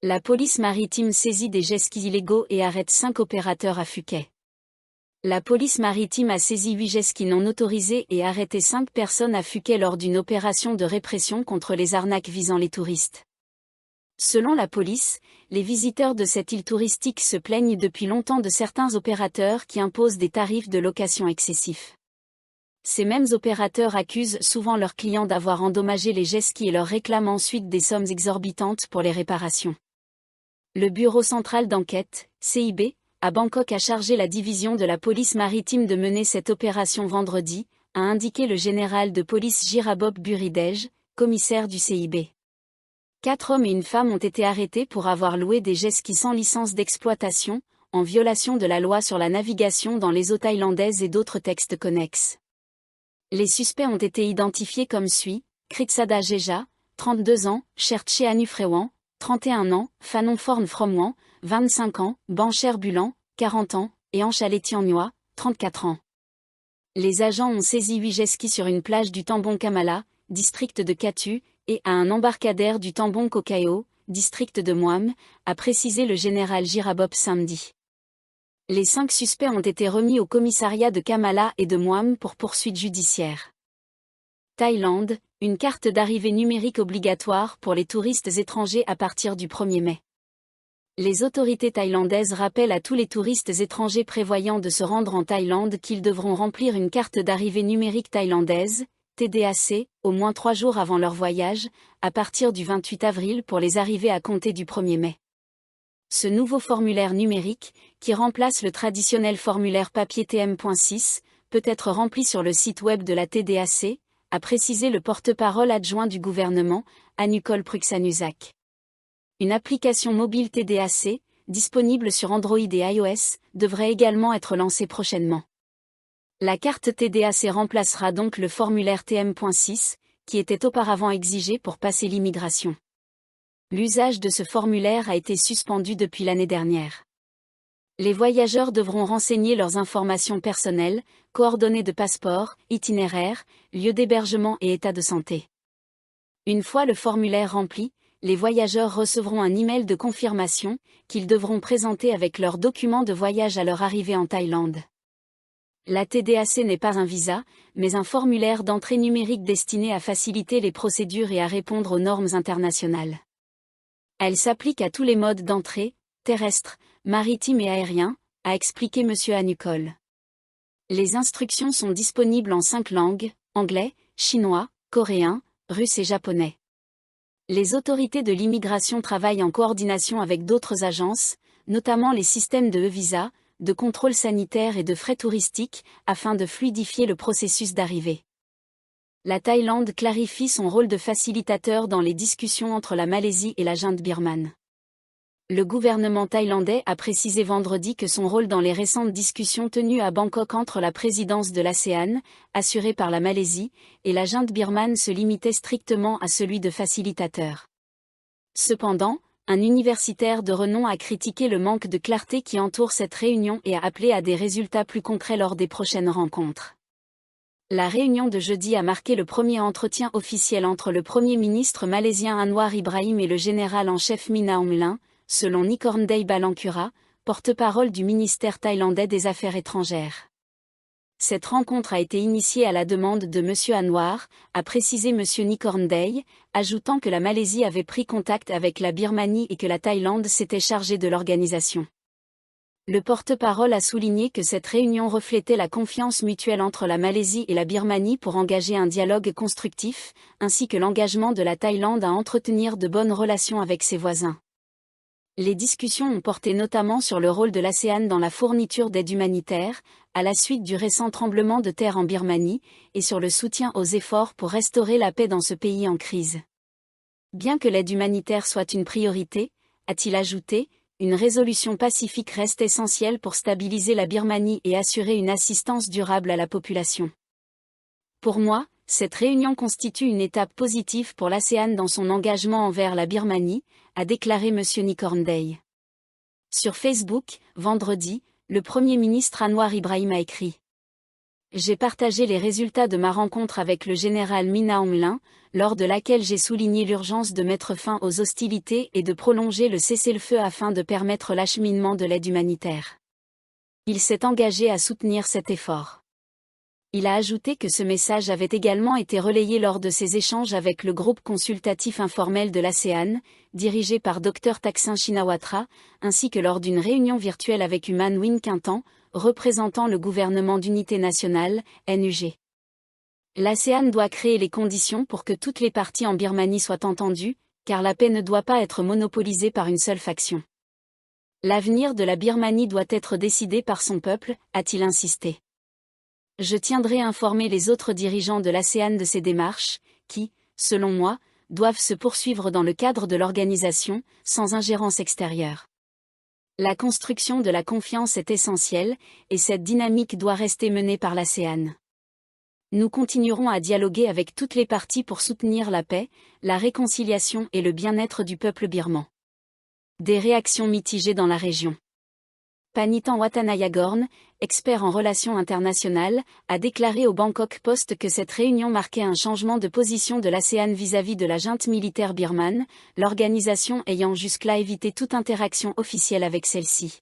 La police maritime saisit des jet skis illégaux et arrête 5 opérateurs à Phuket. La police maritime a saisi 8 jet skis non autorisés et arrêté 5 personnes à Phuket lors d'une opération de répression contre les arnaques visant les touristes. Selon la police, les visiteurs de cette île touristique se plaignent depuis longtemps de certains opérateurs qui imposent des tarifs de location excessifs. Ces mêmes opérateurs accusent souvent leurs clients d'avoir endommagé les jet skis et leur réclament ensuite des sommes exorbitantes pour les réparations. Le Bureau central d'enquête, CIB, à Bangkok a chargé la division de la police maritime de mener cette opération vendredi, a indiqué le général de police Jirabob Buridej, commissaire du CIB. 4 hommes et une femme ont été arrêtés pour avoir loué des jet skis sans licence d'exploitation, en violation de la loi sur la navigation dans les eaux thaïlandaises et d'autres textes connexes. Les suspects ont été identifiés comme suit: Kritsada Jeja, 32 ans, Cherche Anufrewan, 31 ans, Phanon Forn Fromwan, 25 ans, Bancher Bulan, 40 ans, et Anchaléti Annua, 34 ans. Les agents ont saisi 8 jet skis sur une plage du Tambon Kamala, district de Katu, et à un embarcadère du Tambon Kokao, district de Muam, a précisé le général Jirabob samedi. Les 5 suspects ont été remis au commissariat de Kamala et de Muam pour poursuite judiciaire. Thaïlande, une carte d'arrivée numérique obligatoire pour les touristes étrangers à partir du 1er mai. Les autorités thaïlandaises rappellent à tous les touristes étrangers prévoyant de se rendre en Thaïlande qu'ils devront remplir une carte d'arrivée numérique thaïlandaise, TDAC, au moins 3 jours avant leur voyage, à partir du 28 avril pour les arrivées à compter du 1er mai. Ce nouveau formulaire numérique, qui remplace le traditionnel formulaire papier TM.6, peut être rempli sur le site web de la TDAC, a précisé le porte-parole adjoint du gouvernement, Anukol Pruksanusak. Une application mobile TDAC, disponible sur Android et iOS, devrait également être lancée prochainement. La carte TDAC remplacera donc le formulaire TM.6, qui était auparavant exigé pour passer l'immigration. L'usage de ce formulaire a été suspendu depuis l'année dernière. Les voyageurs devront renseigner leurs informations personnelles, coordonnées de passeport, itinéraire, lieu d'hébergement et état de santé. Une fois le formulaire rempli, les voyageurs recevront un email de confirmation, qu'ils devront présenter avec leurs documents de voyage à leur arrivée en Thaïlande. La TDAC n'est pas un visa, mais un formulaire d'entrée numérique destiné à faciliter les procédures et à répondre aux normes internationales. Elle s'applique à tous les modes d'entrée, terrestre, maritime et aérien, a expliqué M. Anukol. Les instructions sont disponibles en 5 langues, anglais, chinois, coréen, russe et japonais. Les autorités de l'immigration travaillent en coordination avec d'autres agences, notamment les systèmes de e-visa, de contrôle sanitaire et de frais touristiques, afin de fluidifier le processus d'arrivée. La Thaïlande clarifie son rôle de facilitateur dans les discussions entre la Malaisie et la junte birmane. Le gouvernement thaïlandais a précisé vendredi que son rôle dans les récentes discussions tenues à Bangkok entre la présidence de l'ASEAN, assurée par la Malaisie, et la junte birmane se limitait strictement à celui de facilitateur. Cependant, un universitaire de renom a critiqué le manque de clarté qui entoure cette réunion et a appelé à des résultats plus concrets lors des prochaines rencontres. La réunion de jeudi a marqué le premier entretien officiel entre le Premier ministre malaisien Anwar Ibrahim et le général en chef Min Aung Hlaing, selon Nikorndej Balankura, porte-parole du ministère thaïlandais des Affaires étrangères. Cette rencontre a été initiée à la demande de M. Anwar, a précisé M. Nikorndej, ajoutant que la Malaisie avait pris contact avec la Birmanie et que la Thaïlande s'était chargée de l'organisation. Le porte-parole a souligné que cette réunion reflétait la confiance mutuelle entre la Malaisie et la Birmanie pour engager un dialogue constructif, ainsi que l'engagement de la Thaïlande à entretenir de bonnes relations avec ses voisins. Les discussions ont porté notamment sur le rôle de l'ASEAN dans la fourniture d'aide humanitaire, à la suite du récent tremblement de terre en Birmanie, et sur le soutien aux efforts pour restaurer la paix dans ce pays en crise. Bien que l'aide humanitaire soit une priorité, a-t-il ajouté, une résolution pacifique reste essentielle pour stabiliser la Birmanie et assurer une assistance durable à la population. Pour moi, cette réunion constitue une étape positive pour l'ASEAN dans son engagement envers la Birmanie, a déclaré M. Nikorndej. Sur Facebook, vendredi, le Premier ministre Anwar Ibrahim a écrit J'ai partagé les résultats de ma rencontre avec le général Min Aung Hlaing, lors de laquelle j'ai souligné l'urgence de mettre fin aux hostilités et de prolonger le cessez-le-feu afin de permettre l'acheminement de l'aide humanitaire. Il s'est engagé à soutenir cet effort. Il a ajouté que ce message avait également été relayé lors de ses échanges avec le groupe consultatif informel de l'ASEAN, dirigé par Dr Thaksin Shinawatra, ainsi que lors d'une réunion virtuelle avec U Min Quintan, représentant le gouvernement d'unité nationale, NUG. L'ASEAN doit créer les conditions pour que toutes les parties en Birmanie soient entendues, car la paix ne doit pas être monopolisée par une seule faction. L'avenir de la Birmanie doit être décidé par son peuple, a-t-il insisté. Je tiendrai à informer les autres dirigeants de l'ASEAN de ces démarches, qui, selon moi, doivent se poursuivre dans le cadre de l'organisation, sans ingérence extérieure. La construction de la confiance est essentielle, et cette dynamique doit rester menée par l'ASEAN. Nous continuerons à dialoguer avec toutes les parties pour soutenir la paix, la réconciliation et le bien-être du peuple birman. Des réactions mitigées dans la région. Panitan Watanayagorn, expert en relations internationales, a déclaré au Bangkok Post que cette réunion marquait un changement de position de l'ASEAN vis-à-vis de la junte militaire birmane, l'organisation ayant jusque-là évité toute interaction officielle avec celle-ci.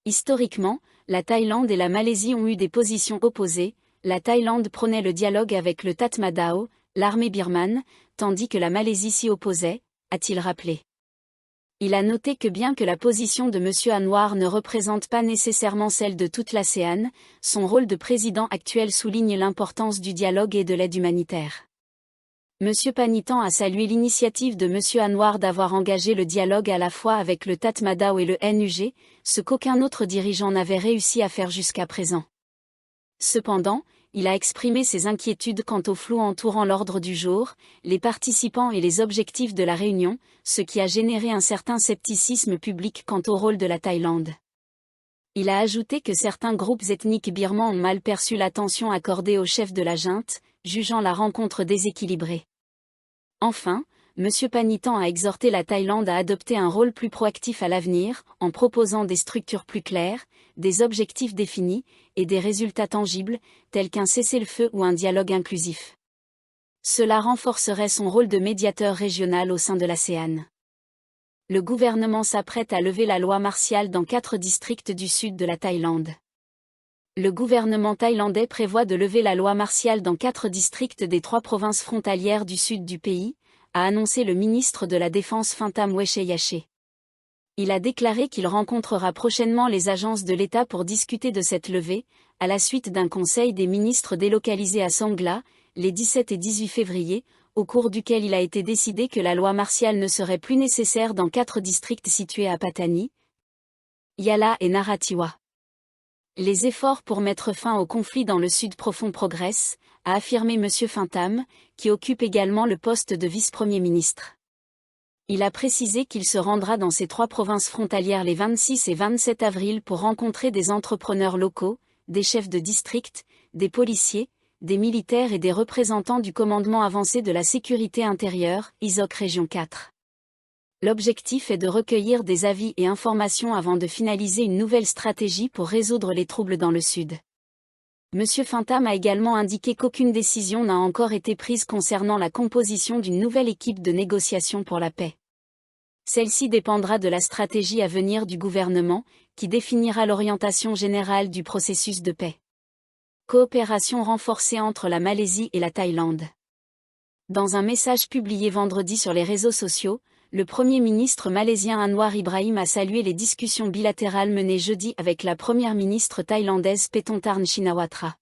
Historiquement, la Thaïlande et la Malaisie ont eu des positions opposées. La Thaïlande prônait le dialogue avec le Tatmadaw, l'armée birmane, tandis que la Malaisie s'y opposait, a-t-il rappelé. Il a noté que bien que la position de M. Anwar ne représente pas nécessairement celle de toute l'ASEAN, son rôle de président actuel souligne l'importance du dialogue et de l'aide humanitaire. M. Panitan a salué l'initiative de M. Anwar d'avoir engagé le dialogue à la fois avec le Tatmadaw et le NUG, ce qu'aucun autre dirigeant n'avait réussi à faire jusqu'à présent. Cependant, il a exprimé ses inquiétudes quant au flou entourant l'ordre du jour, les participants et les objectifs de la réunion, ce qui a généré un certain scepticisme public quant au rôle de la Thaïlande. Il a ajouté que certains groupes ethniques birmans ont mal perçu l'attention accordée au chef de la junte, jugeant la rencontre déséquilibrée. Enfin, M. Panitan a exhorté la Thaïlande à adopter un rôle plus proactif à l'avenir, en proposant des structures plus claires, des objectifs définis, et des résultats tangibles, tels qu'un cessez-le-feu ou un dialogue inclusif. Cela renforcerait son rôle de médiateur régional au sein de l'ASEAN. Le gouvernement s'apprête à lever la loi martiale dans 4 districts du sud de la Thaïlande. Le gouvernement thaïlandais prévoit de lever la loi martiale dans 4 districts des 3 provinces frontalières du sud du pays, a annoncé le ministre de la Défense Fintam Wechayachai. Il a déclaré qu'il rencontrera prochainement les agences de l'État pour discuter de cette levée, à la suite d'un conseil des ministres délocalisé à Songkhla, les 17 et 18 février, au cours duquel il a été décidé que la loi martiale ne serait plus nécessaire dans 4 districts situés à Pattani, Yala et Narathiwat. Les efforts pour mettre fin au conflit dans le sud profond progressent, a affirmé M. Fintam, qui occupe également le poste de vice-premier ministre. Il a précisé qu'il se rendra dans ces 3 provinces frontalières les 26 et 27 avril pour rencontrer des entrepreneurs locaux, des chefs de district, des policiers, des militaires et des représentants du commandement avancé de la sécurité intérieure, ISOC Région 4. L'objectif est de recueillir des avis et informations avant de finaliser une nouvelle stratégie pour résoudre les troubles dans le sud. M. Fintam a également indiqué qu'aucune décision n'a encore été prise concernant la composition d'une nouvelle équipe de négociation pour la paix. Celle-ci dépendra de la stratégie à venir du gouvernement, qui définira l'orientation générale du processus de paix. Coopération renforcée entre la Malaisie et la Thaïlande. Dans un message publié vendredi sur les réseaux sociaux, le Premier ministre malaisien Anwar Ibrahim a salué les discussions bilatérales menées jeudi avec la première ministre thaïlandaise Paetongtarn Shinawatra.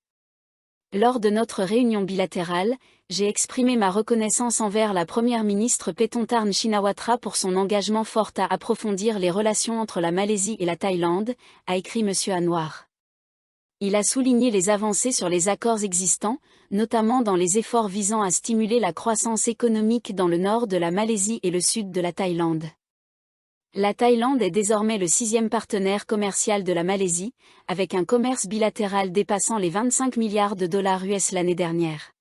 Lors de notre réunion bilatérale, j'ai exprimé ma reconnaissance envers la première ministre Paetongtarn Shinawatra pour son engagement fort à approfondir les relations entre la Malaisie et la Thaïlande, a écrit M. Anwar. Il a souligné les avancées sur les accords existants, notamment dans les efforts visant à stimuler la croissance économique dans le nord de la Malaisie et le sud de la Thaïlande. La Thaïlande est désormais le 6e partenaire commercial de la Malaisie, avec un commerce bilatéral dépassant les 25 milliards de dollars US l'année dernière.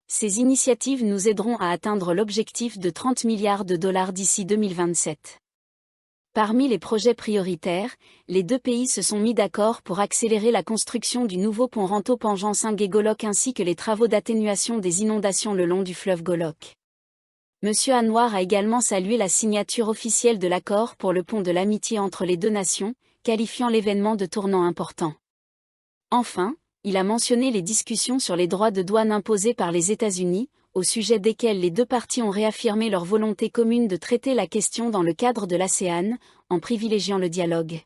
Ces initiatives nous aideront à atteindre l'objectif de 30 milliards de dollars d'ici 2027. Parmi les projets prioritaires, les deux pays se sont mis d'accord pour accélérer la construction du nouveau pont Ranto-Panjan-Singhe-Golok ainsi que les travaux d'atténuation des inondations le long du fleuve Golok. M. Anwar a également salué la signature officielle de l'accord pour le pont de l'amitié entre les deux nations, qualifiant l'événement de tournant important. Enfin, il a mentionné les discussions sur les droits de douane imposés par les États-Unis, au sujet desquels les deux parties ont réaffirmé leur volonté commune de traiter la question dans le cadre de l'ASEAN, en privilégiant le dialogue.